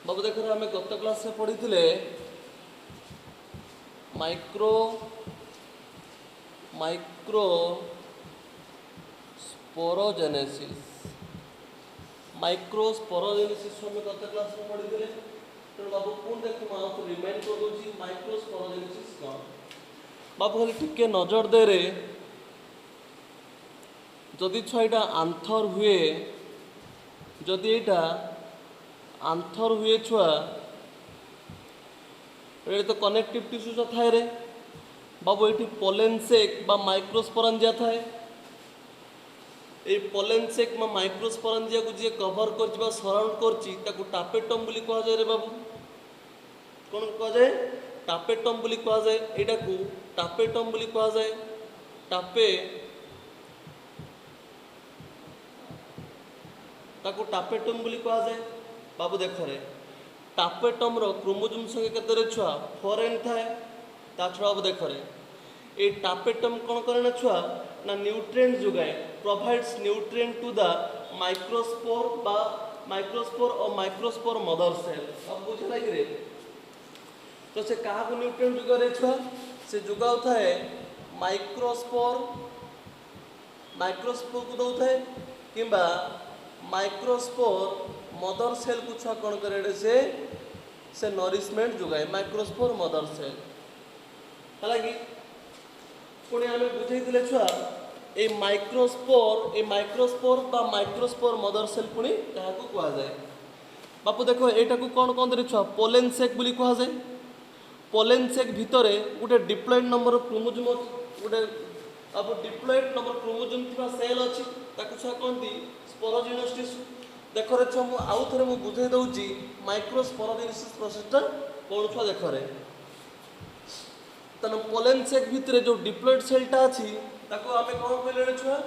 बाबू देख आम गत क्लास में पढ़ी थे माइक्रो माइक्रो स्पोरोजेनेसिस हमें गत क्लास में पढ़ी थे। तेणु बाबू पुणी देख रिमाइंड कर दूसरी माइक्रो स्पोरोजेनेसिस कौन। बाबू खाली टिके नजर दे रे जदि छुआ आंथर हुए जदि यहाँ आंथर हुए छुआ ये तो कनेक्टिव टिश्यू थाए रे बाबू ये पोलेनसेक बा माइक्रोस्पोरांजिया थाए। ये पोलेनसेक बा माइक्रोस्पोरांजिया को जी कवर कर सराउंड कर टापेटम बोली कह जाए रे बाबू। कौन कह जाए? टापेटम बोली कह जाए। एटा को टापेटम बोली कह जाए। टापे ताको टापेटम बोली कह जाए। बाबू देख रे टापेटम रो क्रोमोजोम संगे केते छुआ 4n थाए। ता छुआ बाबू देख रे ए टापेटम कौन करे छुआ ना न्यूट्रिएंट जोगाए provides nutrient to the microspore बा माइक्रोस्पोर और माइक्रोस्पोर मदर सेल। अब बुझे लगे रे तो से कहा को न्यूट्रिएंट जोगा रे छुआ से जोगाउ थाए माइक्रोस्पोर माइक्रोस्पोर को दउ थाए किंबा माइक्रोस्पोर मदर सेल को छुआ कौन करे से नरिशमेंट जोगाए माइक्रोस्पोर मदर सेल। हालांकि पुणी आम बुझे छुआ ए माइक्रोस्पोर बा माइक्रोस्पोर मदर सेल पुणी क्या कह जाए। बापू देखो यहाँ को कौन कहते छुआ पोलेनसेक बोली कह जाए। पोलेनसेक भितर गोटे डिप्लॉइड नंबर क्रोमोजोम गोटे अब डिप्लॉइड नंबर क्रोमोजोम थी सेल अच्छी छुआ कहती स्पोरोजिनस टिश्यू। देख रे छुआ मुझे आउ थे मुझे बुझे दूसरी माइक्रोस्पोरोजेनेसिस प्रोसेसटा कौन छुआ देख रे तेना पोलेनसेक भितर जो डिप्लॉइड सेलटा अच्छी ताको आमे कौन कहले छुआ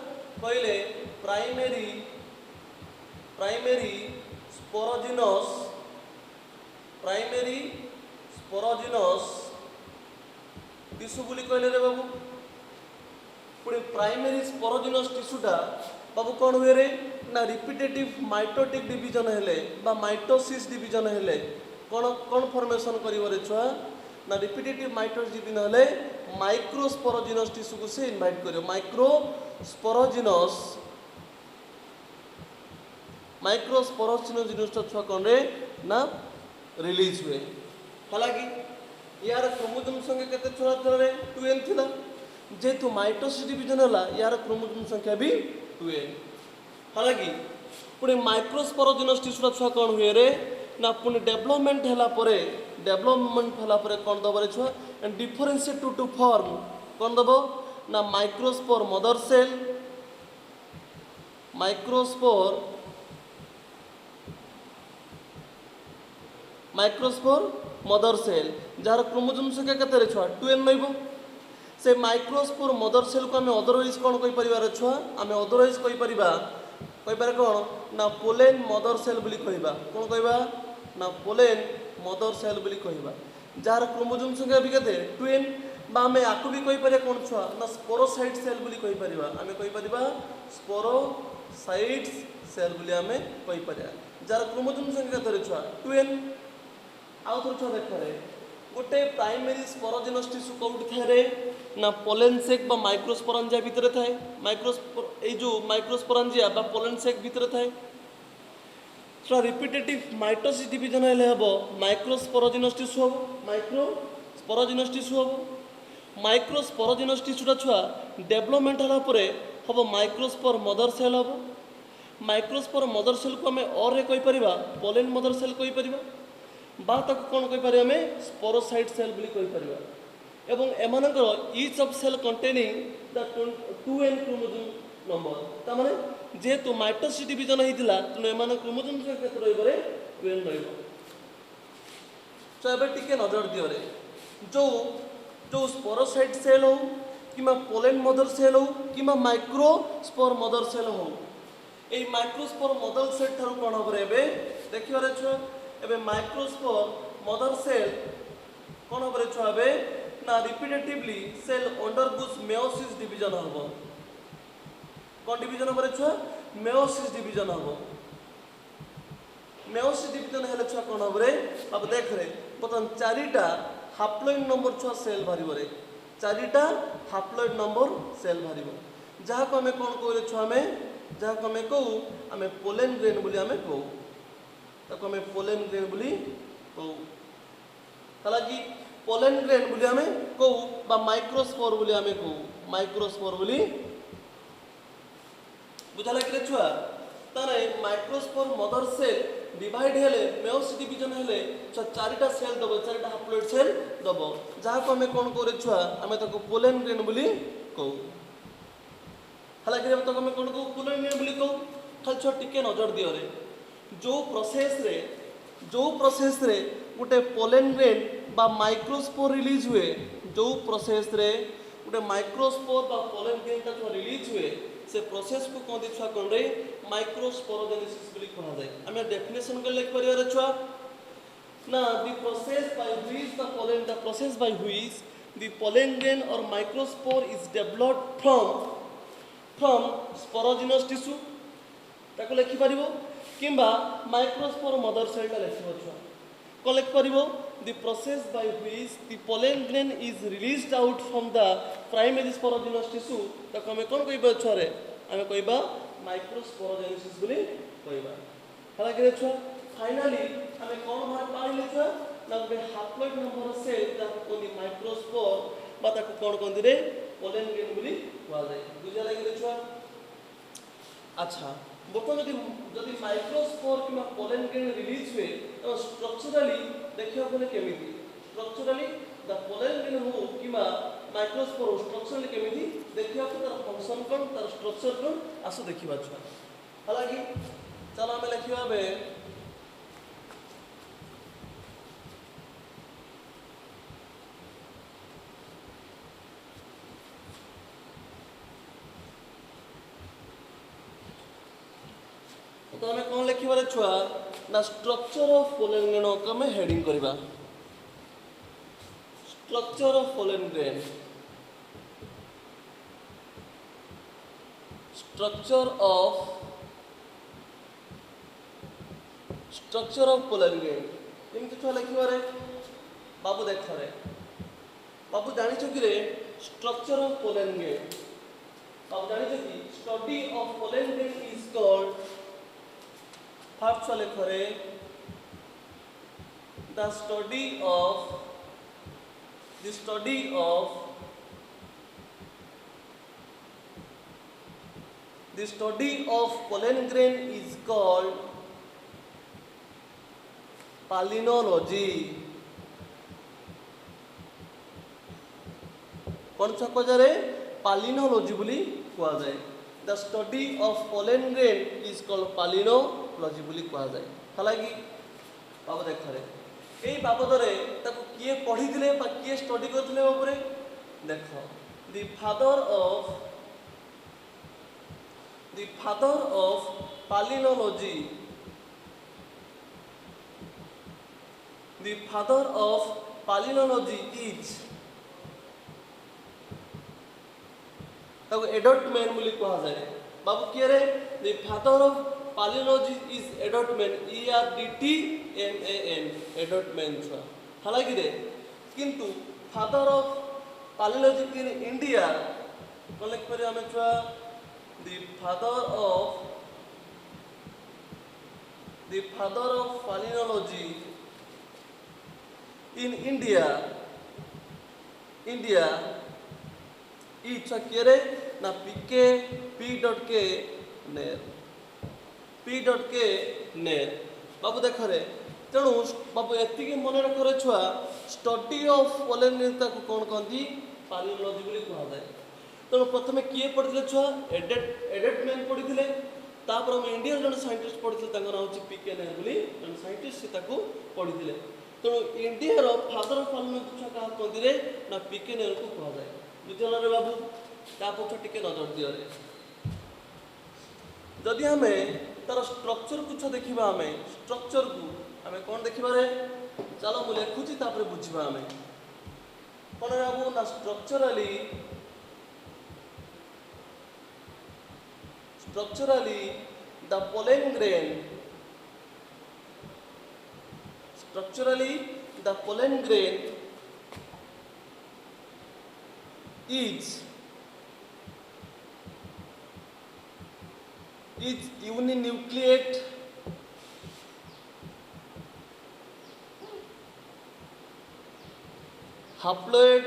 कहले प्राइमरी स्पोरोजिनस टिश्यू बोली कहले रे बाबू। पुणी प्राइमरी स्पोरोजिनस टिश्यूटा बाबू कौन हुए रे ना रिपिटेटिव माइटोटिक डिवीजन हेले बा माइटोसिस डिवीजन हेले कौन कौन फॉर्मेशन करिवो रे छुआ ना रिपिटेटिव माइटोसिस डिवीजन हेले माइक्रोस्पोरोजिनस टिश्यू को से इनवाइट करियो। माइक्रोस्पोरोजिनस छुआ कौन रे ना रिलीज हुए। हालांकि यार क्रोमोजोम संख्या केते छुआ रे 2n थिला जेतु माइटोसिस डिवीजन होला यार क्रोमोजोम संख्या भी 2n। हालांकि पुणी माइक्रोस्पोरोजिनस टिश्यू छुआ कौन हुए रे ना पुणी डेवलपमेंट होला परे कौन दब रे छुआ एंड डिफरेंशिएट टू फॉर्म कौन दब ना माइक्रोस्पोर मदर सेल जार क्रोमोजोम संख्या केते रे छुआ 2n नइबो। से माइक्रोस्पोर मदर सेल को आम अदरवाइज कौन कहि परिबा छुआ आम अदरवाइज कहि परिबा कौन ना पोलेन मदर सेल बोली कहबा। कौन कहबा ना पोलेन मदर सेल बोली कहबा जार क्रोमोजोम संख्या भी केते 2n बा आम आकु भी कहि परिबा कौन छुआ ना स्पोरोसाइट सेल बोली कहि परिबा। आम कहि परिबा स्पोरोसाइट्स सेल बोली आम कहि परिबा जार क्रोमोजोम संख्या केते छुआ 2n। आउ थोर छुआ देख रे गोटे प्राइमरी स्पोरोजिनस टिश्यू कौट थाए रे ना पोलेनसेक बा माइक्रोस्पोरांजिया भितर थाए। माइक्रोस्पोरांजिया बा पोलेनसेक भितर थाए छुआ रिपिटेटिव माइटोसिस डिवीजन हेले हबो माइक्रोस्पोरोजिनस टिश्यू हबो माइक्रोस्पोरोजिनस टिश्यूटा छुआ डेवलपमेंट होला परे हबो माइक्रोस्पोर मदर सेल हबो। माइक्रोस्पोर मदर सेल को आमे और रे कहि परिबा पोलेन मदर सेल कहि परिबा बा ताको कौन कहि पारे आमे स्पोरोसाइट सेल बोली कहि परिबा। एवं एमानकर each of cell containing the 2n chromosome number ता माने जेतु माइटोसिस डिवीजन हेतिला तने एमान क्रोमोजोम संख्या केते रहइबो रे 2n रहइबो। तो एबे टिके नजर दियो रे जो स्पोरोसाइट सेल हो किमा पोलेन मदर सेल हो किमा माइक्रोस्पोर मदर सेल हो ए माइक्रोस्पोर मदर सेल थारु कोन हो रे एबे देखियो रे छुआ एबे माइक्रोस्पोर मदर सेल कौन हम छुआ ना रिपिटेटिवली सेल अंडरगोस मेयोसिस डिवीजन हम कौन डिवीजन हम छुआ मेयोसिस डिवीजन हम मेयोसिस डिवीजन हेले छुआ कोन हबरे अब देख रे बतन चारिटा हाप्लॉइड नंबर छुआ सेल भरिबो रे चारिटा हाप्लॉइड नंबर सेल भरिबो जहा को हमें कोन कहले छुआ में जहा को हमें कहू हमें पोलेन ग्रेन बोली हमें कहू ताको हमें पोलेन ग्रेन बोली कहू हालांकि पोलेन ग्रेन बोली हमें कहू बा माइक्रोस्पोर बोली हमें कहू माइक्रोस्पोर बोली बुझा लगे छुआ तारे माइक्रोस्पोर मदर सेल डिवाइड हेले मेयोसिस डिवीजन हेले चारिटा सेल दबो चारिटा हाप्लॉइड सेल दबो जहा को हमें कोन करे छुआ हमें ताको पोलेन ग्रेन बोली कहू हालांकि तो हमें कोन कहू पोलेन ग्रेन बोली कहू खाली छुआ टिके नजर दियो रे जो प्रोसेस रे गोटे पोलेन ग्रेन बा माइक्रोस्पोर रिलीज हुए जो प्रोसेस रे गोटे माइक्रोस्पोर बा पोलेन ग्रेन ता रिलीज हुए से प्रोसेस को कौन छुआ कौन रे माइक्रोस्पोरोजेनेसिस बोली कहा जाए हमें डेफिनेशन कर लिख परिवार छुआ ना the process by which the pollen grain or microspore is developed from sporogenous tissue ताको लिखि परिबो किंबा माइक्रोस्पोर मदर सेल ता लिखिबो छुआ को लिख परिबो the process by which the pollen grain is released out from the primary sporogenous tissue ताको हमें कोन कहबो छुआ रे हमें कहबा माइक्रोस्पोरोजेनेसिस बोली कहबा हला के छुआ फाइनली हमें कोन भाग पाइले छुआ ना बे हाप्लॉइड नंबर सेल ता कोनी माइक्रोस्पोर बा ताको कोन कोन रे पोलेन ग्रेन बोली कहवा जाय बुझा लागे छुआ अच्छा बर्तमान जदि माइक्रोस्पोर किंबा पोलेन ग्रेन रिलीज हुए तो स्ट्रक्चरली देखियो बोले केमिति स्ट्रक्चरली द पोलेन ग्रेन हो किंबा माइक्रोस्पोर स्ट्रक्चरली केमिति देखियो तार फंक्शन कोन तार स्ट्रक्चर कोन आसो देखिबा छुआ हालांकि चलो हमें लिखिबा बे तो हमें कौन लिखिबार छुआ ना स्ट्रक्चर ऑफ पोलेन ग्रेन को हमें हेडिंग करबा structure of pollen grain structure of pollen grain केमति छुआ लिखिबारे बाबू देख रे बाबू जानि छु कि रे स्ट्रक्चर ऑफ पोलेन ग्रेन बाबू जानि छु कि study of pollen grain is called first वाले खरे the study of pollen grain is called palynology कौन सा को जारे palynology बोली कहा जाए the study of pollen grain is called palynology बोली कहा जाए हालांकि बाबू देख रे ए बाबद रे ताको किए पढ़ी दिले बा किए स्टडी करथिले ऊपर देखो the father of palynology is ताको एडल्ट मैन बोली कहा जाए बाबू किए रे the father of palynology is adult man ERDTMAN adult man छुआ हालांकि रे किंतु father of palynology in India कौन लिख पर हमें छुआ the father of palynology in India ई छुआ किए रे ना P.K. नेर बाबू देख रे तेणु बाबू एति मन रख रे छुआ स्टडी ऑफ पोलेन ग्रेन ताको कोन कहती palynology बोली कहा जाए तेणु प्रथमे किए पढ़िले छुआ एडेट मैन पढ़िले तापर हम इंडियन जन साइंटिस्ट पढ़िले तांकर नाम अछि P.K. नेर बोली जन साइंटिस्ट से ताको पढ़िले तेणु इंडिया रो फादर ऑफ palynology छुआ का कहती रे ना P.K. नेर को कहा जाए बुझल रे बाबू ता पछ टिके नजर दियो रे जदि हमें तार स्ट्रक्चर कुछ देखा हमें स्ट्रक्चर को हमें कौन देखा रे चलो मुझे लिखुची तापर बुझा हमें कौन बाबू ना structurally the pollen grain structurally the pollen grain is uninucleate haploid.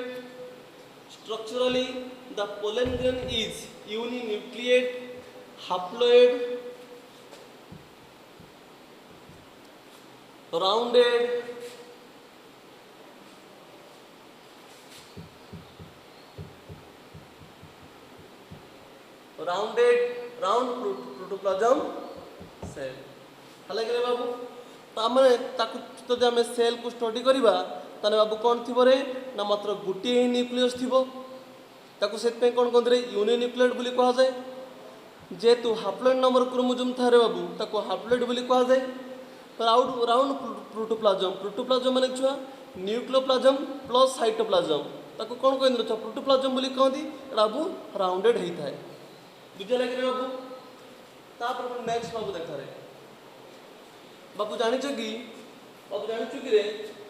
Structurally the pollen grain is uninucleate haploid rounded round protoplasm cell. हला कि बाबू तामने ताकु जदि आम सेल को स्टडी करवा ताने बाबू कौन थी रे ना मात्र गोटे ही न्यूक्लियस थी ताकु से कौन कहते यूनिन्यूक्लिएट बोली कह जाए जेहेतु हाप्लॉइड नंबर क्रोमोजोम था रे बाबू ताकु हाप्लॉइड बोली कह जाए राउंड प्रोटोप्लाज्म माने छुआ न्यूक्लियोप्लाज्म प्लस साइटोप्लाज्म ताकु कौन कहते छुआ प्रोटोप्लाज्म बोली कहती एटा बाबू राउंडेड होता है बुझे लगे बाबू तापर नेक्स्ट बाबू देखा रे बाबू जानिछ कि रे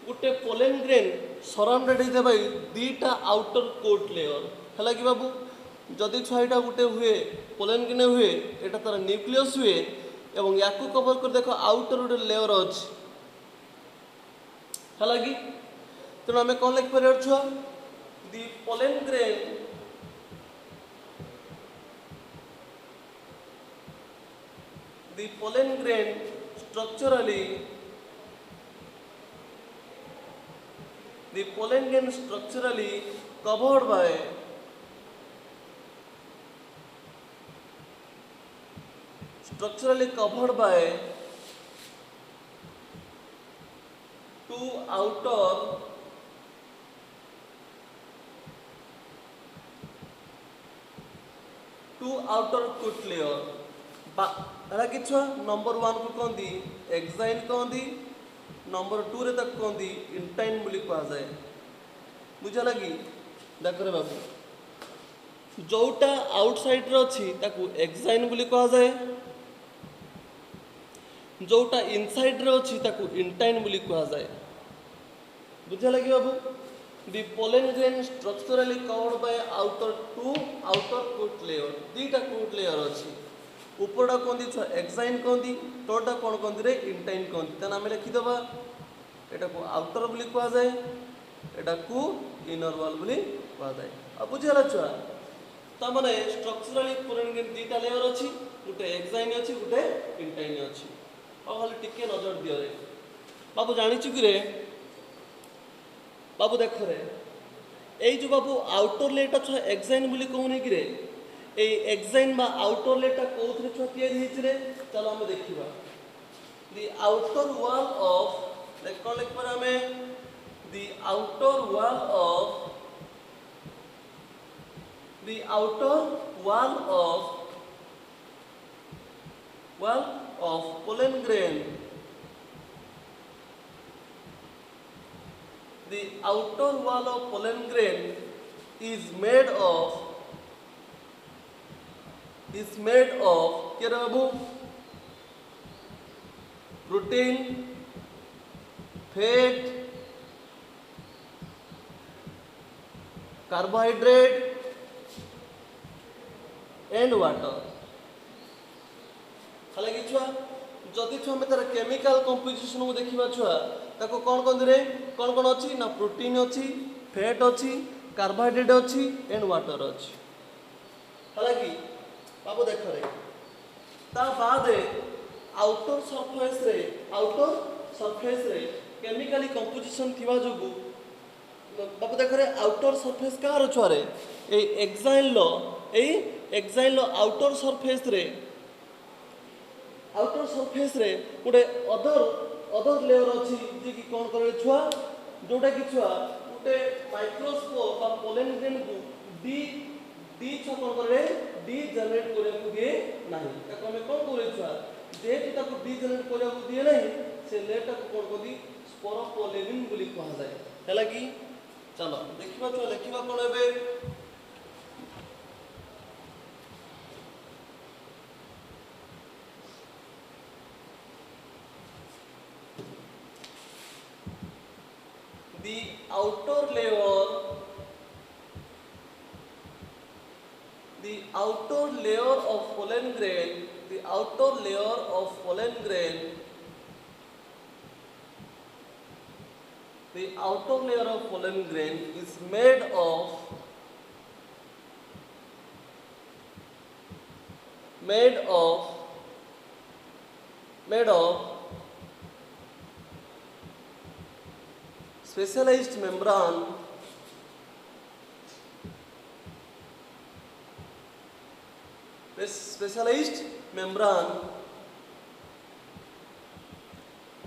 गोटे पोलेन ग्रेन सराउंडेड होता भाई दीटा आउटर कोट लेयर है कि बाबू जदि छुआटा गोटे हुए पोलेन ग्रेन हुए एटा तार न्यूक्लियस हुए एवं या कवर कर देख आउटर गोटे लेयर अच्छी है कि तेणु आम कौन लिखिपर छुआ the pollen grain structurally the pollen grain structurally covered by two outer coat layer है कि छुआ नंबर 1 को कहती एक्साइन कहती नंबर 2 रे तक कहती इंटाइन बोली कह जाए बुझा लगी देख रे बाबू जोटा आउटसाइड रे अच्छी ताकू एक्साइन बोली कह जाए जोटा इनसाइड रे अच्छी ताकू इंटाइन बोली कह जाए बुझा लगी बाबू the pollen grain structurally covered by outer coat layer दीटा कोट लेयर अच्छी उपरटा कहती छुआ एक्साइन कहती तोटा कौन कहती रे इंटाइन कहती तेना आम लिखिदेवा एटा को आउटर बोली कह जाए एटा को इनर वॉल बोली कह जाए अब बुझीगला छुआ तामाने स्ट्रक्चरली पोलेन ग्रेन दीटा लेयर अच्छी गोटे एक्साइन अच्छी गोटे इंटाइन अच्छी और खाली टिके नजर दियो रे बाबू जानिछु कि रे बाबू देख रे एई जो बाबू आउटर लेयरटा छुआ एक्साइन बोली कहूनी कि रे ए एक्साइन बा आउटर लेयरटा कोथरे छुआ तैयारी हिच रे चलो हम देखिबा द आउटर वॉल ऑफ कौन लिख पर हमें the outer wall of pollen grain the outer wall of pollen grain is made of क्या बाबू protein fat carbohydrate and water हालांकि छुआ जदि छुआ में तार केमिकल कंपोजिशन को देखा छुआ ताको कौन कहते रे कौन कौन अच्छी ना प्रोटीन अच्छी फैट अच्छी कार्बोहाइड्रेट अच्छी एंड वाटर अच्छी हालांकि बाबू देख रे ता बाद आउटर सरफेस रे केमिकली कंपोजिशन थिबा जोगु बाबू देख रे आउटर सरफेस कार छुआ रे ए एक्साइन लो आउटर सरफेस रे गोटे अदर लेयर अच्छी जी कि कौन करे छुआ जोटा कि छुआ गोटे माइक्रोस्कोप बा पोलेन ग्रेन को डी छुआ कौन करे डी जनरेट करने को दिए नहीं ताको हमें कौन करे छुआ जेहेतु ताको डी जनरेट करने को दिए नहीं से लेयरटा को कौन कहती स्पोरोपोलेनिन बोली कहा जाए हैला कि चलो देखिबा छुआ लिखिबा कौन एबे the outer layer, the outer layer of pollen grain, the outer layer of pollen grain, the outer layer of pollen grain is made of specialized membrane, specialized membrane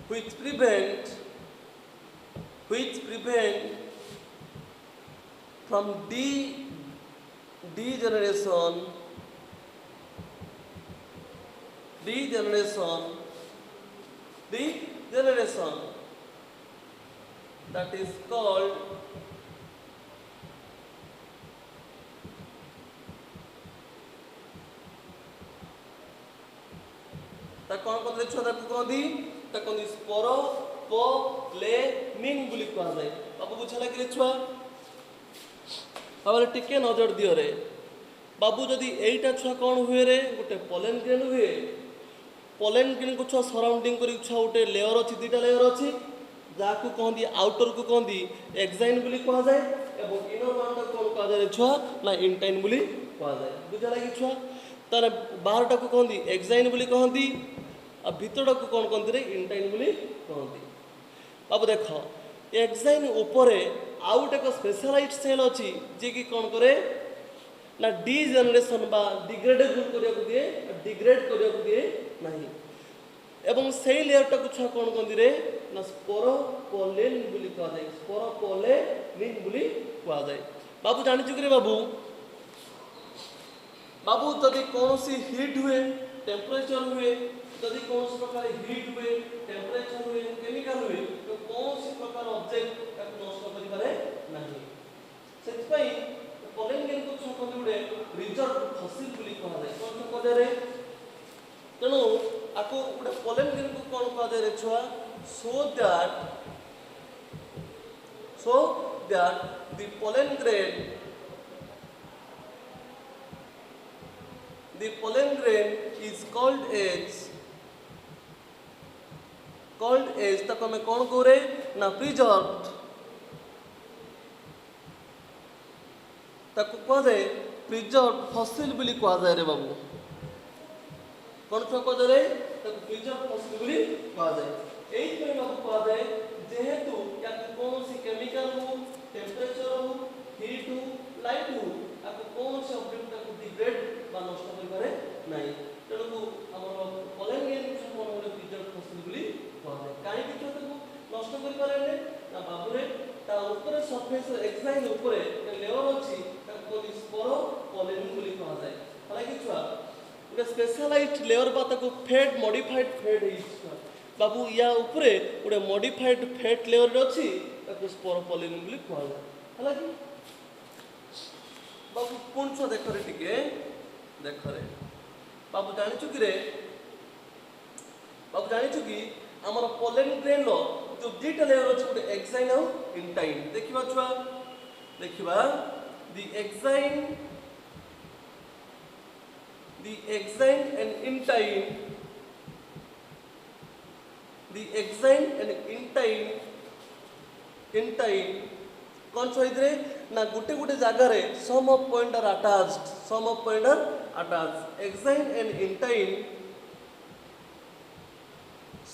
which prevent from degeneration that is called कौन कहते छुआ कहती sporopollenin बोली कह जाए। बाबू बुझला कि छुआ बाबा टिके नजर दियो रे बाबू जदि एटा छुआ कौन हुए रे गोटे पोलेन ग्रेन हुए पोलेन ग्रेन को छुआ सराउंडिंग करी छुआ गोटे लेयर अछि दुटा लेयर अछि जाकू कहती आउटर को कहती एक्साइन बोली कह जाए एवं इनर वन को कौन कह जाए छुआ ना इंटाइन बोली कह जाए। बुझला कि छुआ तार बाहरटा को कहती एक्साइन बोली कहती आ भितरटा को कौन कहती रे इंटाइन बोली कहती। बाबू देख एक्साइन उपरे आउट एक स्पेशलाइज्ड सेल अच्छी जी कि कौन करे ना डिजेनरेशन बा डिग्रेडेबल करिया को दिए डिग्रेड करिया को दिए नहीं एवं से लेयरटा को छुआ कौन कहती रे ना स्पोरोपोलेनिन बोली कह जाए स्पोरोपोलेनिन बोली कह जाए। बाबू जानि चुकरे बाबू बाबू जदि कौन सी हीट हुए टेम्परेचर हुए जदि कौन सी प्रकार हीट हुए टेम्परेचर हुए केमिकल हुए तो कौन सी प्रकार ऑब्जेक्ट ताको नष्ट करि पारे नाही सेति पई पोलेन ग्रेन को छुआ कहते गुडे रिजर्व फसिल बोली कह जाए कौन कह जाए रे तेणु आपको गोटे पोलेन ग्रेन को कौन कह जाए रे छुआ so that the pollen grain is called as तक हमें कौन करे ना preserved तक कह जाए preserved fossil बोली कह जाए रे बाबू कौन कह जाए तक preserved fossil बोली कह जाए। यही बाबू कह जाए जेहेतु या कौन सी केमिकल हो टेम्परेचर हो हीट हो लाइट हो आपको कौन से ऑब्जेक्ट को डिग्रेड बा नष्ट करि पारे नाही तेणु हमर पोलेन ग्रेन को कौन होले प्रिजर्व फसिल बोली कह जाए काई कि को नष्ट करि पारे ने ना बाबू रे ता ऊपर सरफेस एक्साइन ऊपर लेयर अछि ताको स्पोरोपोलेनिन बोली कह जाए। हालांकि छुआ गोटे स्पेशलाइज्ड लेयर बा ताको फैट मॉडिफाइड फैट है बाबू या ऊपर गोटे मॉडिफाइड फैट लेयर अच्छी स्पोरोपोलेनिन बोली कह जाए। हालांकि बाबू पुण छुआ देख रे टिके देख रे बाबू जानिछु कि रे बाबू जानिछु कि हमर पोलेन ग्रेन रो जो दुटा लेयर अछि गोटे एक्साइन और इंटाइन देखिबा छुआ देखिबा द एक्साइन and intine कौन सहित ना गुटे गुटे जगह रे some of point are attached exine and intine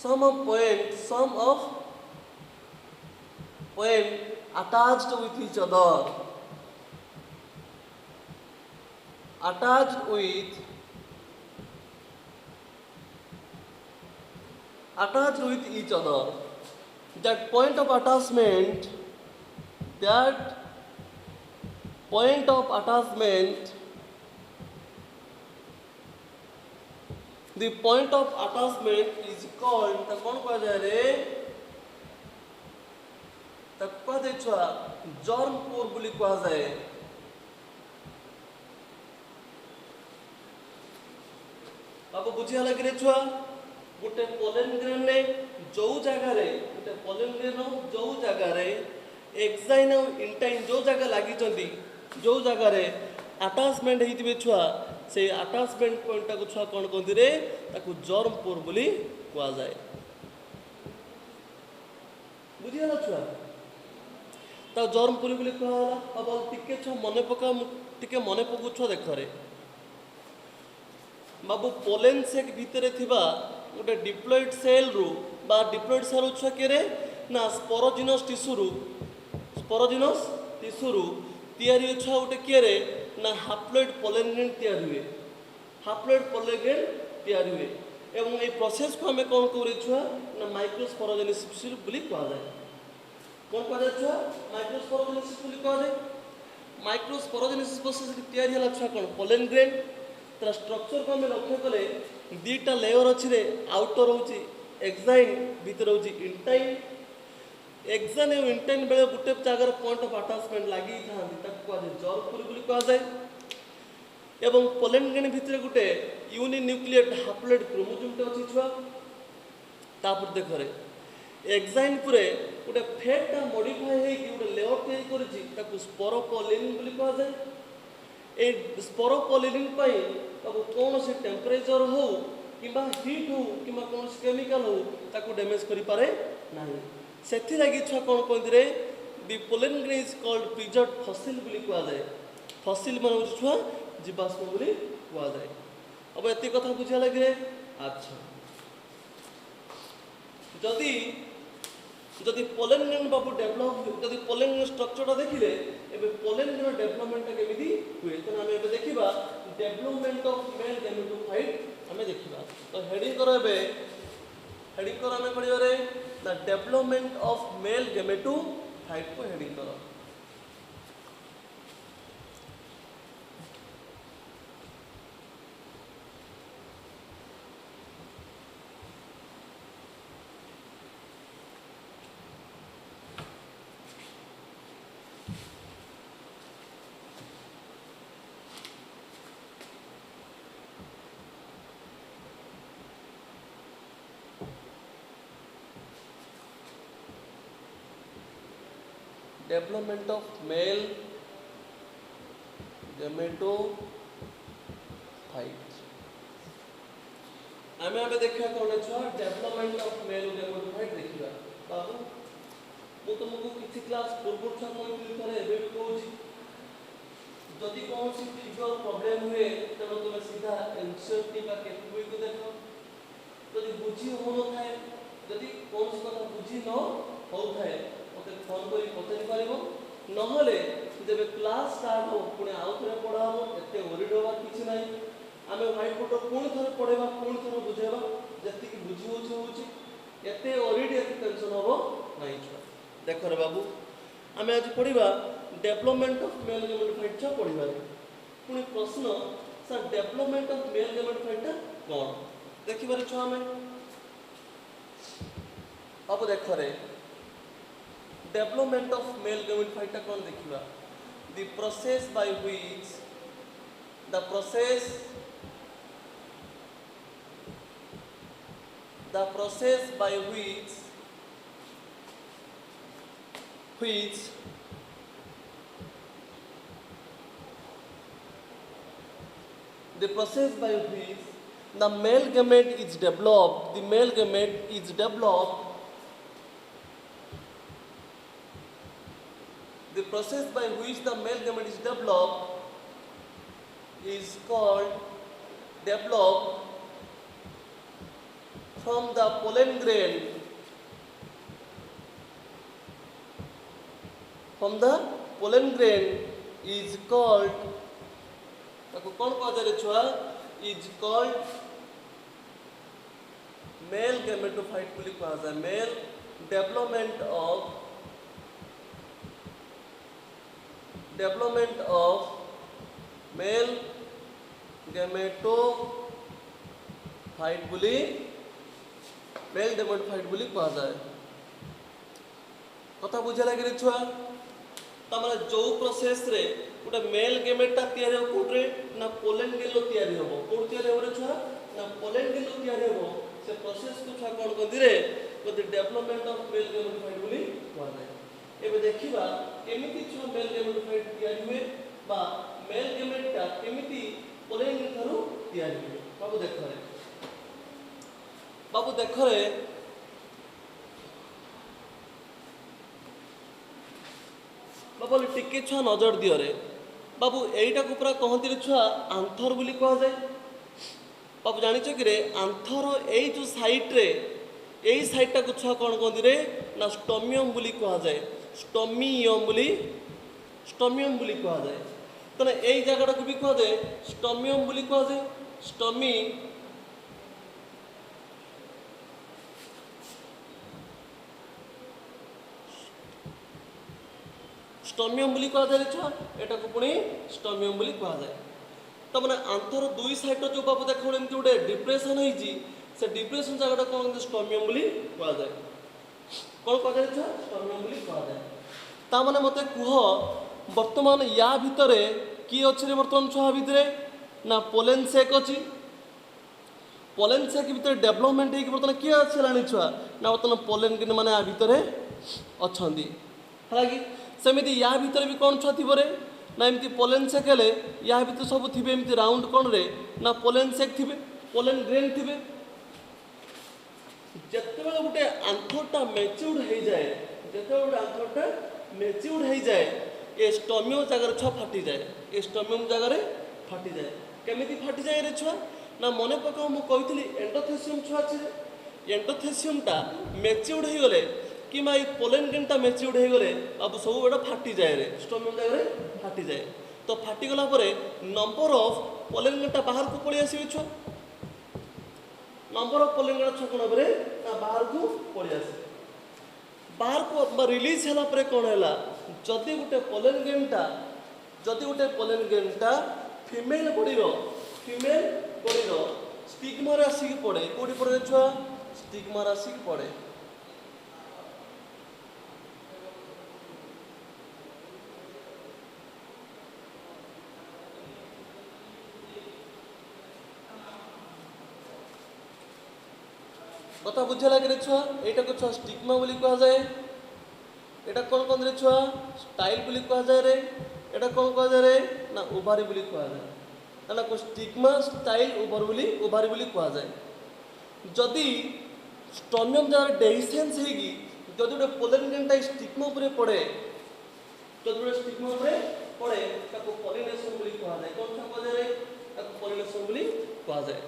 some of point attached with each other that point of attachment the point of attachment is called the कौन कह जाए रे तक कह दे छुआ जर्म पोर बोली कह जाए। बाबू बुझी हला कि रे छुआ गोटे पोलेन ग्रेन ने जो जगह रे गोटे पोलेन ग्रेन जो जगह रे एक्साइन और इंटाइन जो जगह लगी जो जगार आटाचमेंट होते छुआ से आटाचमेंट पॉइंट को छुआ कौन कहते रे ताकू जर्म पोर बोली कह जाए। बुझीगला छुआ ता जर्म पोर बोली कहला। अब टिके छुआ मन पका टिके मन पकु छुआ देख रे बाबू पोलेन सेक भितर थिबा गोटे डिप्लॉइड सेल रु बा डिप्लॉइड सेल छुआ के ना स्पोरोजिनस टिश्यू तैयारी छुआ गोटे किए ना हाप्लॉइड पोलेन ग्रेन तैयारी हुए। हाप्लॉइड पोलेन ग्रेन तैयारी हुए एवं ये प्रोसेस को हमें कौन करे छुआ ना माइक्रोस्पोरोजेनेसिस बोली कह जाए। कौन कह जाए छुआ माइक्रोस्पोरोजेनेसिस बोली कह जाए। माइक्रोस्पोरोजेनेसिस प्रोसेस तैयारी है छुआ कौन पोलेन ग्रेन तार स्ट्रक्चर को हमें लक्ष्य कले दीटा लेयर अच्छी रे आउटर होची एक्साइन भीतर होची इंटाइन। एक्साइन और इंटाइन बेले गोटे जगार पॉइंट ऑफ अटैचमेंट लगी था जर्म पोर बोली कह जाए। एवं पोलेन ग्रेन भितर गोटे यूनिन्यूक्लिएट हाप्लॉइड क्रोमोसोम अच्छी छुआ तापर देख रे एक्साइन पुरे गोटे फेटा मॉडिफाई होगी गोटे लेयर तैयारी करिछि स्पोरोपोलिन बोली कह जाए। ए स्पोरोपोलिन पाई ताको कौन से टेम्परेचर हो किंबा हीट हो किंबा कौन से केमिकल हो ताको डैमेज करि पारे नाही। सेथि लागि छुआ कौन कहते रे the pollen grain is called preserved fossil बोली कह जाए। फॉसिल मान छुआ जीवाश्म बोली कह जाए। अब एति कथा बुझा लगे। अच्छा जदि जदि पोलेन ग्रेन बाबू डेवलप जदि पोलेन ग्रेन स्ट्रक्चर देखिले एबे पोलेन ग्रेन डेवलपमेंट केमिति हुए तो हमें एबे देखिबा डेवलपमेंट ऑफ मेल गैमेटोफाइट हमें देखिबा। तो हेडिंग करो एबे हेडिंग करो हमें पढ़ियो रे the development of male gametophyte को हेडिंग करो। डेवलपमेंट ऑफ मेल गैमेटोफाइट आमे आमे देखिया कौन छुआ डेवलपमेंट ऑफ मेल गैमेटोफाइट देखिबा। बाबू मु तुमको किछि क्लास पूर्व छुआ कोइ थरे एबे कहूची जदि कौन सी फिगर प्रॉब्लम हुए तब तुम सीधा एनसीईआरटी का केटबुक को देखो जदि बुझी हो न थाए जदि कौन सी कथा बुझी न हो थाए मते फोन करी पचारि पारिबो नहले जब क्लास स्टार्ट हो पुणे आउ थरे पढ़ा हो एते ओरिड होबा किछि नाही। आमे व्हाइट बोर्ड पुणी थरे पढ़ेबा पुणी थरे बुझेबा जति कि बुझी होछि एते ओरिड एते टेंशन होबो नाही छुआ। देखो रे बाबू आमे आज पढ़िबा डेवलपमेंट ऑफ मेल गैमेटोफाइट छ पढ़िबा पुणी प्रश्न sir development of male gametophyte कोन देखिबा रे छुआ हमें। अब देखो रे डेवलपमेंट ऑफ मेल गैमेटोफाइट कौन देखिबा the process by which the process by which the process by which the male gamete is developed the process by which the male gamete is developed is called developed from the pollen grain is called ताको कौन कह जाए छुआ is called male gametophyte बोली कहा जाए। male development of male gametophyte बोली male gametophyte बोली कहा जाए। कथा बुझे लगे रे छुआ तमरा जो प्रोसेस रे गोटे मेल गैमेटा तैयारी हो कोट्रे ना पोलेन गेलो तैयारी हो कोड तैयारी हो रे छुआ ना पोलेन गेलो तैयारी हो से प्रोसेस को छुआ कोन कहदी रे कहदी डेवलपमेंट ऑफ मेल गैमेटोफाइट बोली कहा जाए। एबे देखिबा केमिति छुआ मेल गैमेटोफाइट तयारी हुए बा मेल गैमेटटा केमिति पोलेन थारु तयारी हुए। बाबू देखरे बाबू टिके छुआ नजर दियो रे बाबू एटा को पूरा कहती रे छुआ आंथर बोली कह जाए। बाबू जानिछ कि रे आंथर एई जो साइट रे एई साइट टा को छुआ कोन कहती रे ना स्टोमियम बोली कह जाए। स्टोमियम बोली कह जाए। तने एई जगह को भी कह जाए स्टोमियम बोली कह जाए। स्टोमियम बोली कह जाए छुआ एटा को पुणी स्टोमियम बोली कह जाए। तो माने आंथर दुई साइड जो बाबू देखो एमती गोटे डिप्रेशन होईची से डिप्रेशन जगह कौन स्टोमियम बोली कह जाए। कौन कह जाए छुआ स्टोमियम बोली कह जाए। ता माने मते कुह वर्तमान या भितरे की अछि रे वर्तमान छुआ भितरे ना पोलेन सेक अछि। पोलेन सेक भितरे डेवलपमेंट हेकि वर्तमान की अछि लानी छुआ ना वर्तमान पोलेन किन माने आ भितरे अछंदी। हालाकि सेमिति या भितर भी कौन छुआ थिबो रे ना एमती पोलेन सेक हेले या भितर सब थिबे एमती राउंड कौन रे ना पोलेन सेक थिबे पोलेन ग्रेन थिबे। जेतेबेले गुटे आंथरटा मैच्योर्ड हो जाए जेतेबेले गुटे आंथरटा मैच्योर्ड हो जाए ए स्टोमियम जगह छुआ फाटी जाए। ए स्टोमियम जगह फाटी जाए केमिति फाटी जाए रे छुआ ना मने पकाओ मु कहितली एंडोथेसियम छुआ अछि रे एंडोथेसियमटा मैच्योर्ड हो गले कि माई पोलेन ग्रेनटा मैच्योर्ड हो गले अब सब बेटा फाटी जाए रे स्टोमियम जगह फाटी जाए। तो फाटी गला परे नंबर ऑफ पोलेन ग्रेनटा बाहर को पळि आसीबे छुआ नंबर ऑफ पोलेन ग्रेन छुआ कोन बरे ना बाहर को पळि आसी बाहर को रिलीज होला परे कोन हैला जदी गुटे पोलेन ग्रेनटा फीमेल बॉडीरो स्टिग्मा रे आसी पड़े कोडी पड़े छुआ स्टिग्मा रे आसी पड़े। कथा बुझे लगे छुआ एटा को छुआ स्टिग्मा बोली कह जाए। एटा कौन कौन रे छुआ स्टाइल बोली कह जाए रे एटा कौन कह जाए रे ना ओभारी बोली कह जाए ना को स्टिग्मा स्टाइल ओभारी बोली कह जाए। जदि स्टोमियम जगह डेहिसेंस हेगी जदि गोटे पोलेन ग्रेनटा स्टिग्मा ऊपर पड़े जदि गोटे स्टिग्मा ऊपर पड़े ताको पॉलिनेशन बोली कह जाए। कौन सा कह जाए रे ताको पॉलिनेशन बोली कह जाए।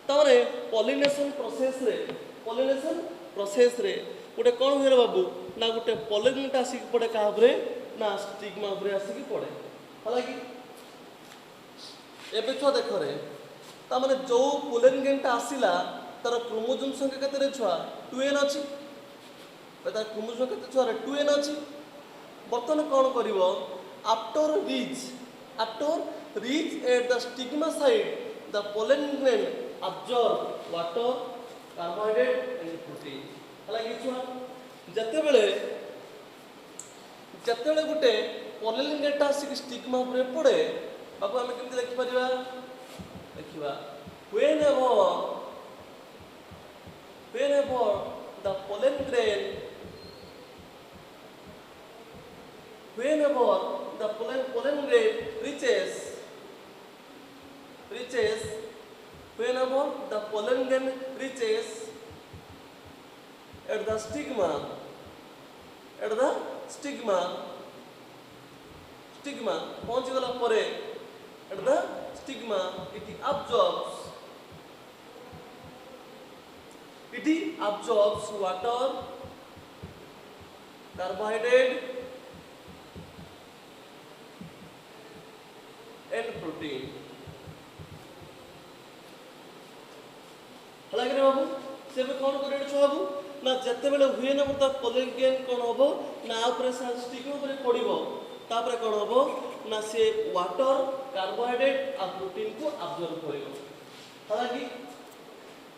तारे पॉलिनेशन प्रोसेस रे गोटे कौन हुए बाबू ना गोटे पोलेनटा आसिक पड़े क्या ना स्टिग्मा आसिक पड़े। हालांकि एबे छुआ देख रे ता माने जो पोलेन ग्रेनटा आसिला तार क्रोमोजोम संख्या केते रे छुआ 2n अछि तार क्रोमोजोम केते छुआ रे 2n अछि। बर्तमान कौन करिवो after reach at the stigma side the pollen grain absorb water carbohydrate and protein। हालांकि छुआ जतेबेले गोटे पोलेन ग्रेनटा आसिक स्टिग्मा ऊपर पड़े बाबू आम केमती देखिबा whenever the pollen grain reaches whenever the pollen grain reaches at the stigma पहुंच गला परे at the stigma it absorbs water carbohydrate and protein। हालांकि बाबू से कौन करे बाबू ना जिते बेले हुए ना मतलब पोलेन ग्रेन कौन हम ना ऊपर स्टिग्मा ऊपर पड़ो तापर कौन हम ना से वाटर कार्बोहाइड्रेट आ प्रोटीन को अब्जॉर्ब कर। हालांकि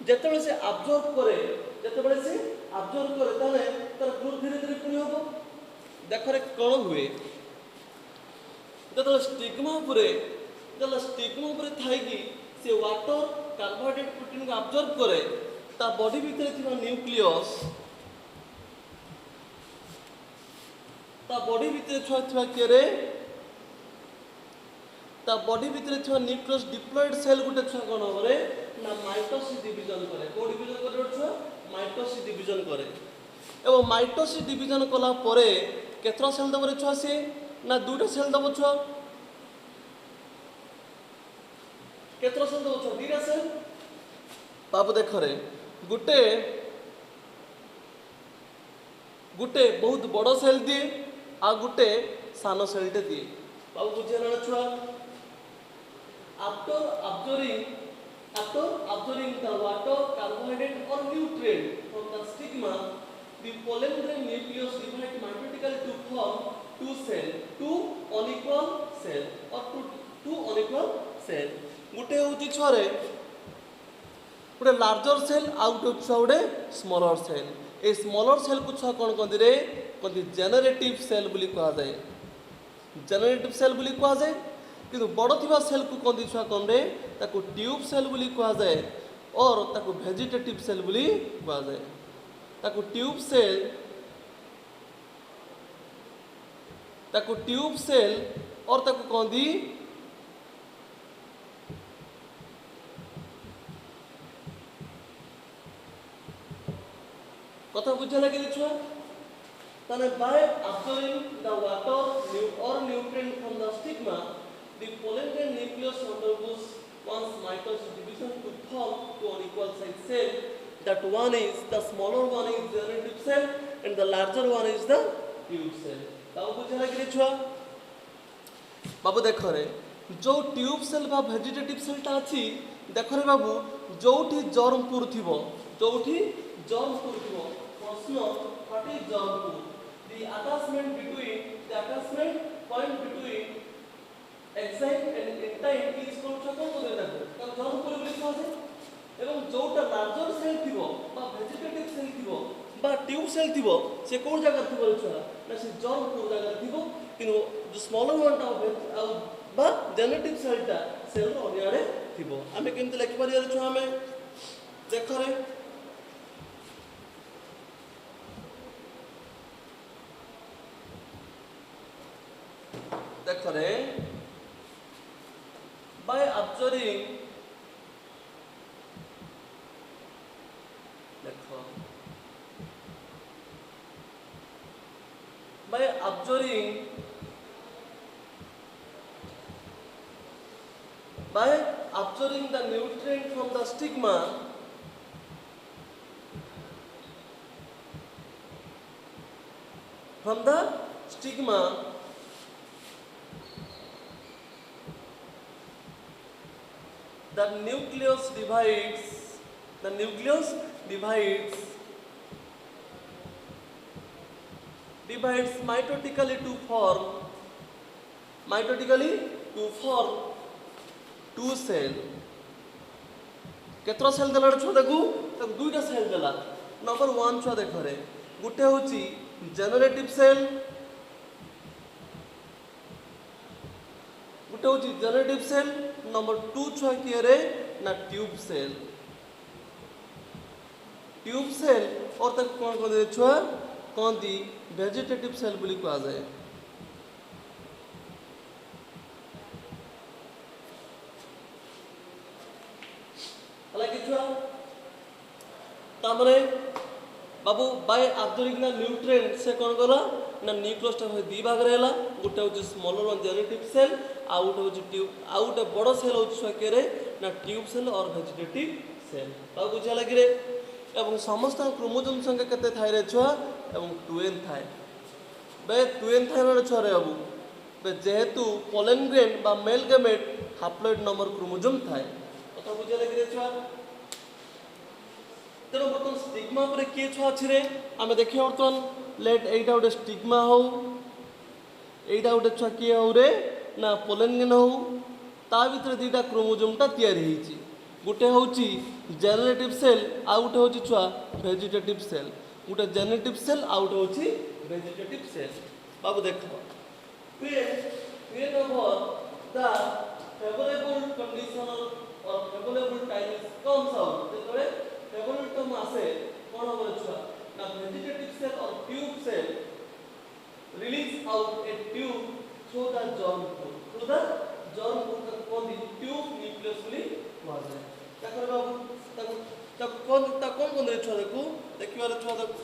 जिते से अब्जॉर्ब करे ताले तार ग्रोथ धीरे धीरे पुणी हम देख रे कौन हुए जो स्टिग्मा ऊपर थाई से वाटर कार्बोहाइड्रेट प्रोटीन को अब्जॉर्ब करे ता बॉडी भीतर थिबा न्यूक्लियस ता बॉडी भितर छुआ छुआ के रे ता बॉडी भितर छुआ न्यूक्लियस डिप्लॉयड सेल गुटे छुआ कोन होरे ना माइटोसिस डिवीजन करे को डिवीजन करे छुआ माइटोसिस डिवीजन करे एवं माइटोसिस डिवीजन कला परे केतरा सेल दबरे छुआ से ना दुटा सेल दबो छुआ केतरा सेल दबो छुआ दुटा सेल बाबू देख रे गुटे गुटे बहुत बड़ सेल दिए आ गुटे सान सेलटे दिए बाबू बुझे छुआ after absorbing the water carbohydrate or nutrient from the stigma the pollen grain nucleus divide mitotically to form two unequal cell or two unequal cell गुटे होची छुआरे गुटे लार्जर सेल आ गुटे छुआ गुटे smaller cell a smaller cell को छुआ कोन कहंदी रे कहंदी generative cell बोली कहा जाए generative cell बोली कहा जाए किंतु बड़ थिबा सेल को कहंदी छुआ कोन रे ताको ट्यूब सेल बोली कहा जाए और ताको वेजिटेटिव सेल बोली कहा जाए ताको ट्यूब सेल और ताको कहंदी कथा बुझा लगे छुआ ताने bye absorbing the water or nutrient from the stigma the pollen grain nucleus undergoes once mitosis division to form two unequal size cell that one is the smaller one is generative cell and the larger one is the tube cell ताऊ बुझा लगे छुआ बाबू देख रे जो tube cell बा vegetative cell ता अछि देख रे बाबू जोठी जर्मपुर थिबो जोठी जर्मपुर थिबो प्रश्न what is germ pore the attachment point between enzyme and enzyme is called कोन को देता है तो जर्मपुर बोली कहा जाए एवं जोटा लार्जर सेल थिबो बा वेजिटेटिव सेल थिबो बा ट्यूब सेल थिबो से कोन जगह थिबो छुआ ना से जर्मपुर जगह थिबो किनो जो स्मॉलर वन टा बा जेनेटिव सेल टा सेल रो अन्यारे थिबो हमें केमते लिखि पारिया छुआ हमें देख रे देख रे by observing देखो by observing the nutrient from the stigma the nucleus divides mitotically to form two cell केतरा सेल देला छुआ देखू तक दुईटा सेल देला नंबर 1 छुआ देख रे गुटे होची जेनरेटिव सेल गुटे होची जेनरेटिव सेल नंबर 2 छुआ किए रे ना ट्यूब सेल और तक कौन कौन दे छुआ कौन दी वेजिटेटिव सेल बोली कहा जाए हालांकि छुआ तामरे बाबू बाय अब्जॉर्बिंग द न्यूट्रिएंट से कौन गला ना न्यूक्लियस टा होय दी भाग रहला गुटे होची स्मॉलर वन जेनेटिव सेल आ गुटे होची ट्यूब आ गुटे बड़ सेल होची सके रे ना ट्यूब सेल और वेजिटेटिव सेल बाबू बुझा लगी रे एवं समस्त क्रोमोसोम संख्या केते थाय रे छुआ एवं 2n थाय बे 2n थाय रे छुआ रे बाबू बे जेहेतु पोलन ग्रेन बा male gamete haploid number chromosome थाय कथा बुझा लगी रे छुआ तेणु बर्तमान स्टिग्मा पर किए छुआ अच्छे रे आम देखिए बर्तमान लेट एटा गोटे स्टिग्मा हो एटा गोटे छुआ किए हो रे ना पोलेन हो ता भीतर दुईटा क्रोमोसोमटा तैयारी होईची गोटे होची जेनेरेटिव सेल आ गोटे होची छुआ वेजिटेटिव सेल गोटे जेनेरेटिव सेल आ गोटे होची वेजिटेटिव सेल बाबू देखो when the favorable condition or favorable time comes out जेतबे favorable term आसे कोन हो छुआ ना वेजिटेटिव सेल और tube cell release out a tube through the germ pool. Through the germ pool ତାକୁ କହନ୍ତି tube nucleus ବୋଲି କୁହାଯାଏ। ତାପରେ ବାବୁ ତାକୁ କଣ କହନ୍ତି ଛୁଆ ଦେଖୁ ଦେଖିବାରେ ଛୁଆ ଦେଖୁ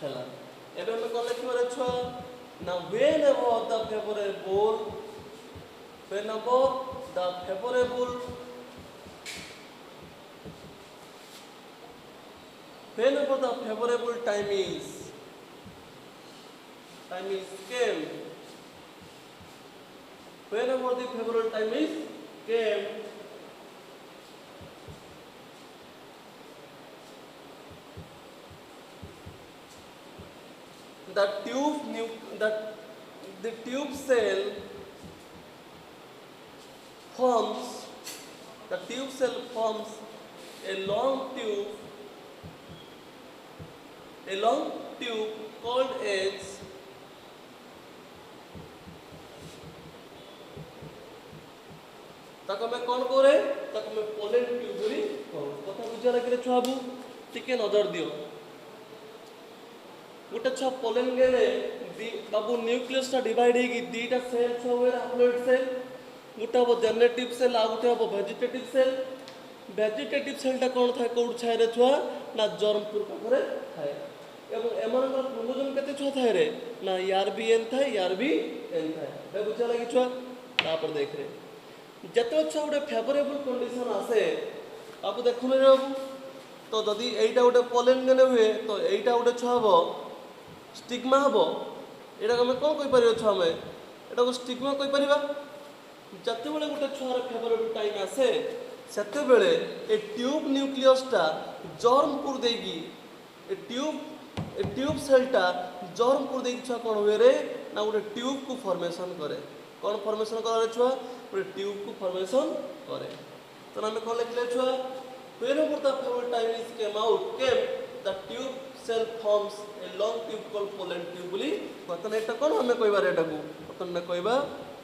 ହେଲା ଏବେ ଆମେ କଣ ଲେଖିବାରେ ଛୁଆ ନା whenever the favorable time is came, whenever the favorable time is came, the tube cell forms a long tube called as ताको मैं कौन करे ताको मैं पोलेन ट्यूब बोली कहू कथा बुझा लगे छुआ बाबू टिके नजर दियो गोटे छुआ पोलेन गेले बाबू न्यूक्लियस टा डिवाइड हेगी दीटा सेल छुआ हुए हैप्लॉइड सेल गोटे हम जेनेटिव सेल आ गोटे हम वेजिटेटिव सेल टा कौन थाए कौट छाए रे छुआ ना जर्मपुर पाखरे थाए एवं एमानकर क्रोमोजोम केते छुआ थाए रे ना यार भी एन थाए यार भी एन थाए बे बुझा लगी छुआ तापर देख रे जते छुआ गोटे फेवरेबल कंडीशन आसे आप देखुने रे बाबू तो जदि एटा गोटे पोलेन गेले हुए तो एटा गोटे छुआ हबो स्टिग्मा हबो एटा हम कोन कहि परियो छुआ में एटा को स्टिग्मा कहि परिबा जते बेले गोटे छुआर फेवरेबल टाइम आसे सेते बेले ए ट्यूब न्यूक्लियस टा जर्मपुर देगी ए ट्यूब सेल टा जर्मपुर देगी छुआ कोन हुए रे ना गोटे ट्यूब को फॉर्मेशन करे कौन फॉर्मेशन करे छुआ गोटे ट्यूब को फॉर्मेशन करे तो हम कौन लिखले छुआ whenever the favorable time is came the tube cell forms a long tube called pollen tube बोली बतन एटा कोन हमें कहबा रे एटा को बतन ने कहबा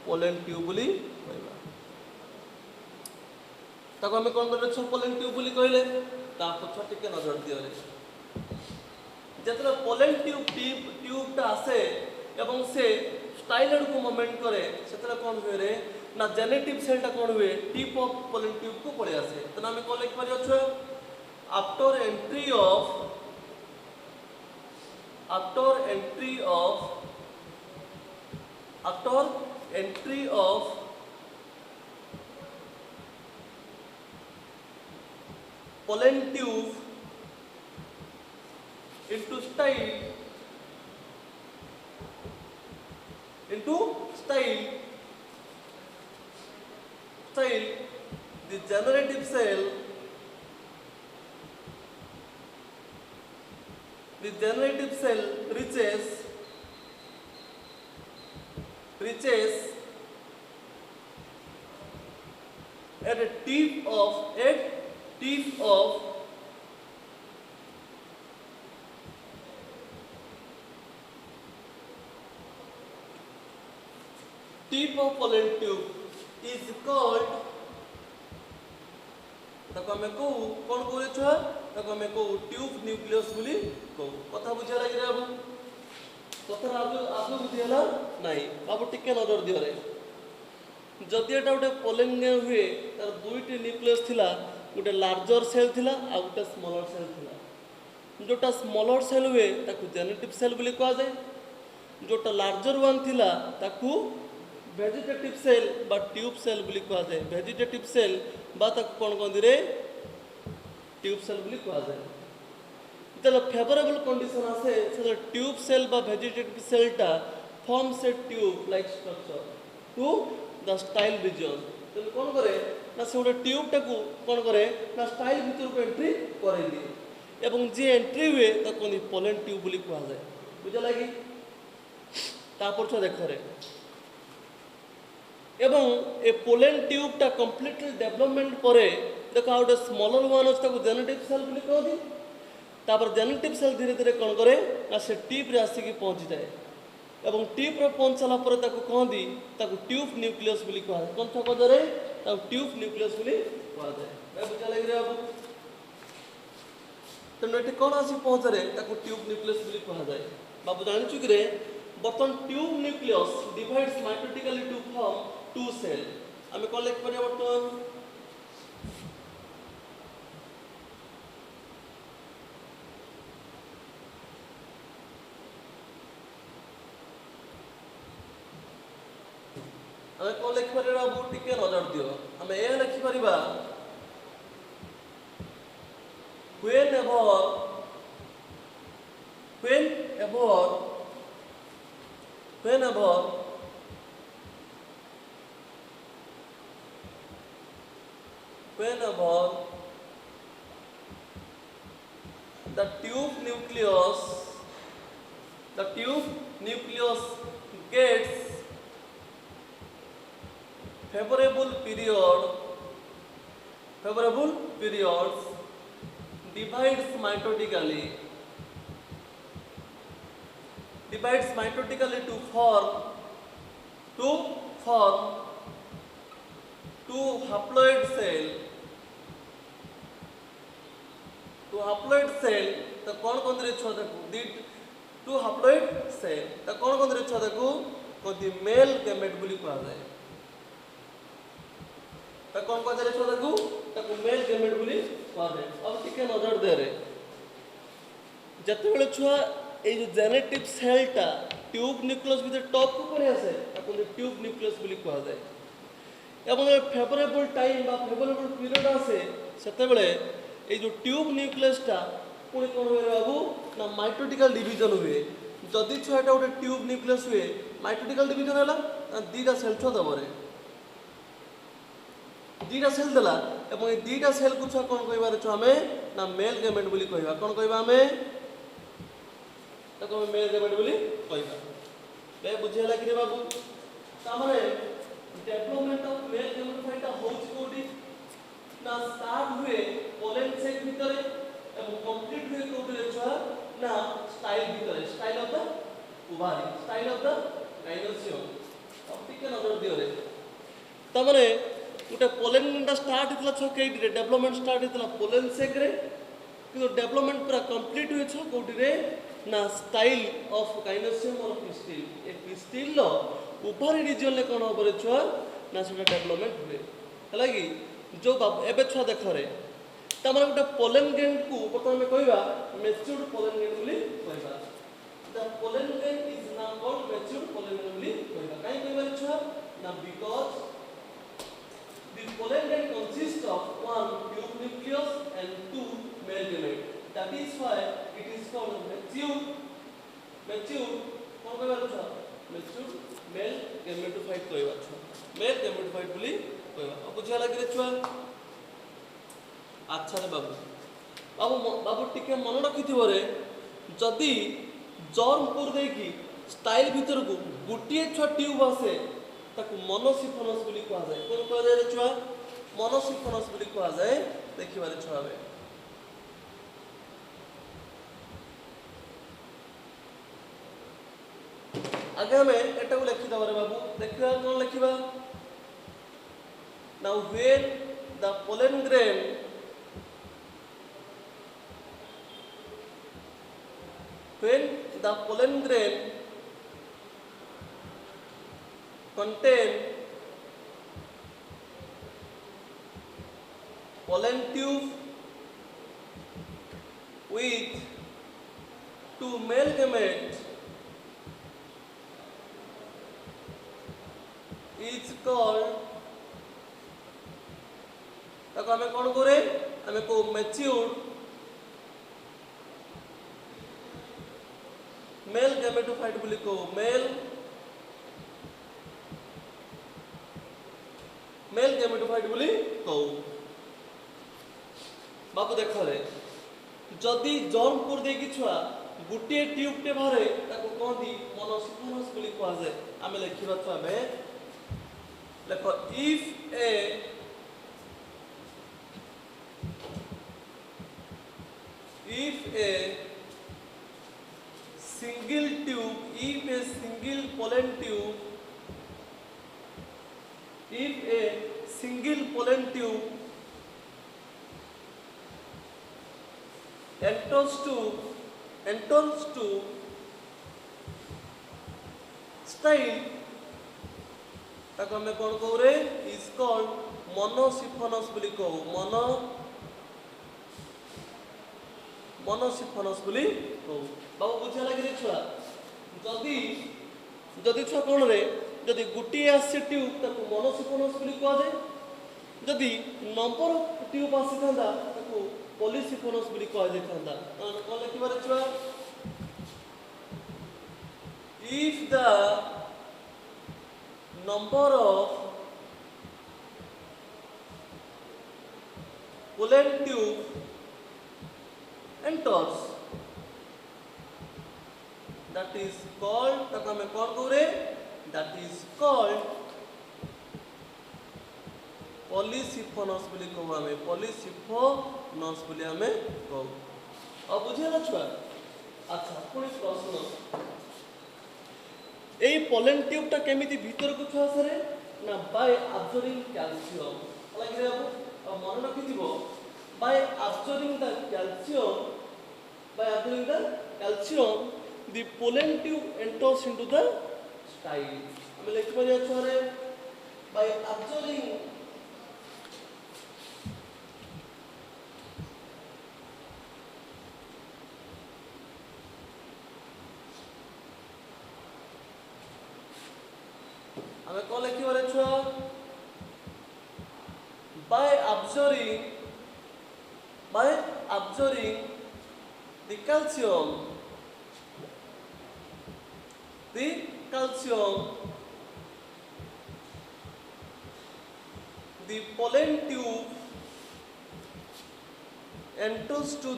pollen tube बोली कहबा ताको हमें कोन करे छुआ pollen tube बोली कहले ता पछा टिके नजर दियो रे जतरा pollen tube टा आसे एवं से स्टाइलर को मोमेंट करे सेतरा कोन हुए रे ना जेनेटिव सेल टा कोन हुए टिप ऑफ पोलेन ट्यूब को पड़े आसे तो नाम कोन लिख परियो छ after entry of pollen tube into style the generative cell reaches at a tip of pollen tube is called ताको हमें को कोन करे छुआ ताको हमें को ट्यूब न्यूक्लियस बोली को कथा बुझा लागि रे बाबू कथा आबु बुझियला नाही बाबू टिके नजर दियो रे जदि एटा गोटे पोलेन हुए तार दुईटी न्यूक्लियस थिला गोटे लार्जर सेल थिला आ गोटे स्मॉलर सेल थिला जोटा स्मॉलर सेल हुए ताकू जेनेटिव सेल बोली कहा जाए जोटा लार्जर वन थिला ताकू वेजिटेटिव सेल बा ट्यूब सेल बोली कहा जाए वेजिटेटिव सेल बा ताकू कोन कहंदी रे ट्यूब सेल बोली कहा जाए जब फेवरेबल कंडीशन आसे से ट्यूब सेल बा वेजिटेटिव सेल टा forms a tube like structure to the style region तो कोन करे ना से गोटे ट्यूब टाकू कोन करे ना स्टाइल भीतर को एंट्री करे दिए एवं जे एंट्री हुए ताको पोलेन ट्यूब बोली कहा जाए बुझा लगी तापर छ देख रे एवं ए पोलेन ट्यूब टा कंप्लीटली डेवलपमेंट परे देखो आउट स्मॉलर वन अछि ताको जेनेटिव सेल बोली कहदी तापर जेनेटिव सेल धीरे धीरे कौन करे ना से टिप रे आसिक पहुँची जाए एवं टिप रे पहुँच सारा पर कहती ट्यूब न्यूक्लियस बोली कहा जाए कौन पदरे ट्यूब न्यूक्लियस बोली कहा जाए बुझा लगे बाबू तेणु ये कौन आसी पहुँचे ट्यूब न्यूक्लियस बोली कहा जाए बाबू जानी कि बर्तमान tube nucleus divides mitotically to form two cell आम कौन लिखिपर बर्तमान आम कौन लिखिपर बाबू टिके नजर दियो आम यह लिखिपर whenever the tube nucleus gets favorable periods divides mitotically to form two haploid cell तो कौन रे छुआ टू हप्लॉइड सेल तो कौन रे छुआ कहती मेल गैमेट बोली कहा जाए तो कौन रे छुआ मेल गैमेट बोली कहा जाए अब टिके नजर दे रे जते छुआ ये जो जेनेटिव सेलटा ट्यूब न्यूक्लियस भीतर टॉप को पड़े आसे ट्यूब न्यूक्लियस बोली कहा जाए एवं फेवरेबल टाइम बा फेवरेबल पीरियड आसे सेतेबेले ये जो ट्यूब न्यूक्लियसटा पुणी कौन हुए बाबू ना माइटोटिकल डिवीजन हुए जदि छुआटा गोटे ट्यूब न्यूक्लियस हुए माइटोटिकल डिवीजन है दीटा सेल छुआ दबरे दीटा सेल देला एवं दीटा सेल को छुआ कौन कहबार छु हमें ना मेल गैमेट बोली कहबा कौन कहबा हमें तो मेल गैमेट बोली कहबा बे बुझेला कि बाबू तामाने डेवलपमेंट ऑफ मेल गैमेट फाइटा होउछ कोडी ना स्टार्ट हुए पोलन सेक भितरे एवं कंप्लीट हुए कोडी छुआ ना स्टाइल भितरे style of the ovary style of the gynoecium अब टिके नजर दियो रे तामाने गोटे पोलेनटा स्टार्ट होता छुआ कई डेवलपमेंट स्टार्ट होता पोलेन सेक रे कि डेवलपमेंट पूरा कंप्लीट हुए छुआ कोडी रे ना स्टाइल ऑफ काइनोसियम और पिस्टिल ए पिस्टिल लो ओवारी रीजन ले कोन होबरे छुआ ना सेटा डेवलपमेंट हुए हला कि जो एबे छुआ देख रे तमरा गोटे पोलेन ग्रेन को बर्तमान में कहबा मैच्योर्ड पोलेन ग्रेन बोली कहबा the pollen grain is now called matured pollen grain बोली कहबा काई कहबा छुआ ना because the pollen grain consists of one tube nucleus and two male gametes. That is why it is called matured कौन कहबा छुआ matured male gametophyte कहबा छुआ male gametophyte बोली कहबा अब बुझा लागे रे छुआ अच्छा रे बाबू टिके मन रखिथिबो रे जदी जर्म पुर देकी स्टाइल भीतर को गुटिए छुआ ट्यूब आसे ताकू मोनोसिफोनस बोली कहा जाए कौन कहा जाए छुआ मोनोसिफोनस बोली कहा जाए देखिबारे छुआ बे आगे हमें एटा को लिखि दबारे बाबू देखिबा कौन लिखिबा now when the pollen grain contain pollen tube with two male gametes is called ताको हमें कौन करे हमें को मैच्योर्ड मेल गैमेटोफाइट बोली को मेल गैमेटोफाइट बोली कहू बाबू देख रे जदि जर्म पुर देकी छुआ गुटे ट्यूब टे बाहरे ताको कहती मोनोसिफोनस बोली कहा जाए आमे लिखिबा छुआ में देखो if if a single tube, if a single pollen tube, if a single pollen tube enters to style, ताको हमें कौन कहू रे, is called मोनोसिफोनस बोली कहू, मोनोसिफोनस बोली कहू। बाबू बुझा लगे रे छुआ, जदि छुआ कौन रे, जदि गोटे आसी ट्यूब ताको मोनोसिफोनस बोली कह जाए, जदि नंबर ट्यूब आसी थांदा ताको पॉलीसिफोनस बोली कह जाय थांदा। कौन लिखिबा रे छुआ, if the number of pollen tube enters, that is called, ताको हमें कौन कहू रे, that is called पॉलीसिफोनस बोली कहू, हमें पॉलीसिफोनस बोली हमें कहू। अब बुझेला छुआ। अच्छा पुणी प्रश्न, এই পলেন টিউবটা কেমিতি ভিতরକୁ ছুয়া সরে না বাই অ্যাবজর্বিং ক্যালসিয়াম লাগে রে বাবু। মনে রাখিথিব by absorbing the calcium, the pollen tube enters into the style। আমি লিখতে পারি ছুয়ারে বাই অ্যাবজর্বিং हमें कौन लिखी बारे छुआ, by absorbing the calcium, the pollen tube enters to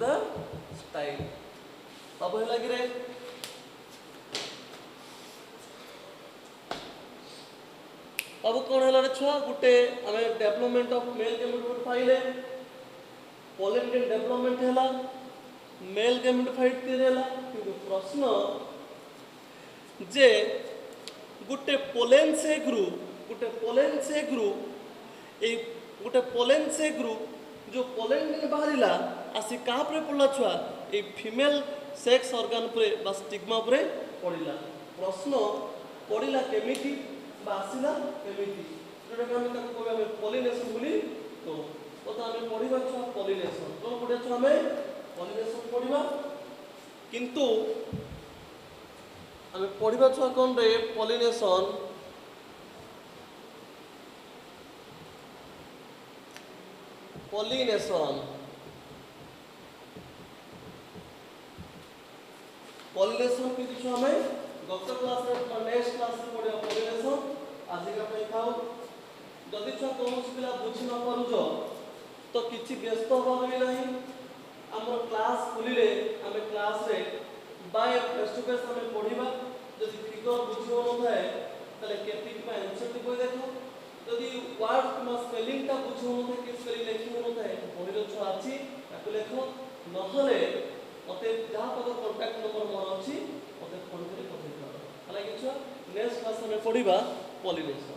the style। अब है लगी रे। अब कौन है रे छुआ, गुटे हमें डेवलपमेंट ऑफ मेल गैमेटोफाइट पाइले, पोलन के डेवलपमेंट हैला, मेल गैमेटोफाइट के हैला। किंतु प्रश्न जे गुटे पोलन से ग्रुप जो पोलन के बाहरिला आसी कहाँ पर पड़ला छुआ, ए फीमेल सेक्स ऑर्गन पर बा स्टिग्मा पर पड़िला। प्रश्न पड़िला केमिति बा आसिला केमिति, जोटा कि हम ताको कहबे हम पॉलिनेशन बोली। तो हमें पढ़िबा छुआ पॉलिनेशन, कोन पढ़िया छुआ हमें पॉलिनेशन पढ़िबा। किंतु हमें पढ़िबा छुआ कोन रे, पॉलिनेशन किंतु छुआ हमें गत क्लास रे नेक्स्ट क्लास रे पढ़िया पॉलिनेशन। आज का पे खाओ, जदि छुआ कौन पिला बुझी न पारुज तो किछि व्यस्त होबा भी नहीं। हमर क्लास खुलिले हमें क्लास रे बाय फेस टू फेस हमें पढ़िबा। जदि फिगर बुझियो न थाए तले केपिक पा आंसर टी कोइ देखो, जदि वर्ड किमा स्पेलिंग ता बुझियो न थाए कि स्पेलिंग लिखियो न थाए पढ़िलो छुआ अछि ताको लेखो, नहले मते जहाँ तक कांटेक्ट नंबर मोर अछि मते फोन करी पठेइ दियो। हालांकि छुआ नेक्स्ट क्लास में पढ़िबा पॉलिनेशन।